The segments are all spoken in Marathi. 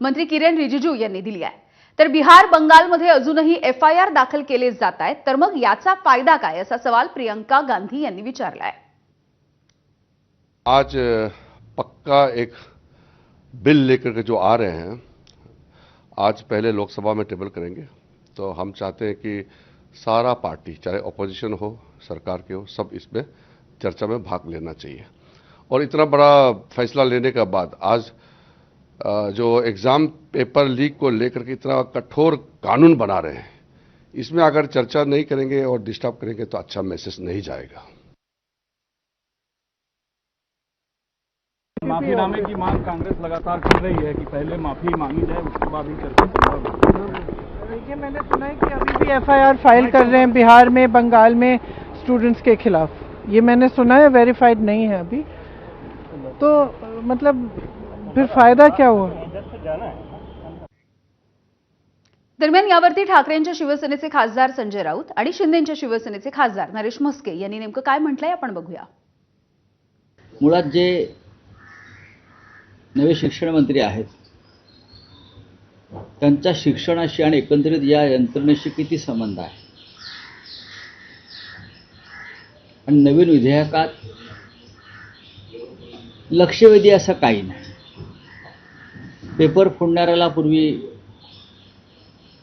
मंत्री किरेन रिजिजू यांनी दिली आहे। तर बिहार बंगालमध्ये अजूनही FIR दाखल केले जात आहेत, तर मग याचा फायदा काय असा सवाल प्रियंका गांधी यांनी विचारलाय। आज पक्का एक बिल लेकर के जो आ रहे हैं, आज पहले लोकसभा में टेबल करेंगे। तो हम चाहते हैं कि सारा पार्टी, चाहे अपोजिशन हो सरकार के हो, सब इसमें चर्चा में भाग लेना चाहिए। और इतना बड़ा फैसला लेने के बाद आज जो एग्जाम पेपर लीक को लेकर के इतना कठोर कानून बना रहे हैं, इसमें अगर चर्चा नहीं करेंगे और डिस्टर्ब करेंगे तो अच्छा मैसेज नहीं जाएगा। माफीनामे की मांग कांग्रेस लगातार कर रही है कि पहले माफी मांगी जाए, उसके बाद ही चर्चा। देखिए, मैंने सुना है कि अभी भी FIR फाइल कर रहे हैं बिहार में, बंगाल में स्टूडेंट्स के खिलाफ। ये मैंने सुना है, वेरीफाइड नहीं है अभी। तो मतलब फिर फायदा क्या हुआ? दरम्यान यावरती ठाकरेंच्या शिवसेनेचे खासदार संजय राऊत आणि शिंदेच्या शिवसेनेचे खासदार नरेश म्हस्के यांनी नेमकं काय म्हटलंय आपण बघूया। मुळात जे नवे शिक्षण मंत्री आहेत, त्यांचा शिक्षणाशी आणि एकंदरीत या यंत्रणेशी किती संबंध आहे, आणि नवीन विधेयकात लक्षवेधी असं काही नाही। पेपर फोडणाऱ्याला पूर्वी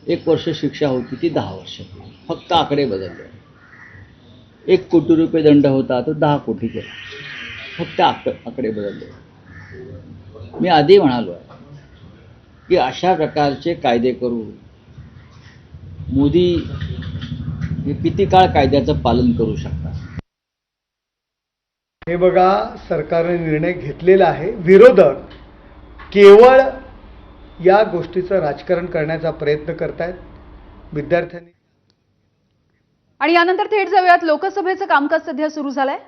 1 वर्ष शिक्षा होती, ती 10 वर्ष, फक्त आकडे बदलले। 1 कोटी रुपये दंड होता, तो 10 कोटी केला, फक्त आकडे बदलले। मी आधी म्हणालो आहे की अशा प्रकारचे कायदे करून मोदी हे किती काळ कायद्याचं पालन करू शकतात। हे बघा, सरकारने निर्णय घेतलेला आहे। विरोधक केवळ या गोष्टीचं राजकारण करण्याचा प्रयत्न करतायत। विद्यार्थ्यांनी आणि यानंतर थेट जाऊयात, लोकसभेचं कामकाज सध्या सुरू झालंय।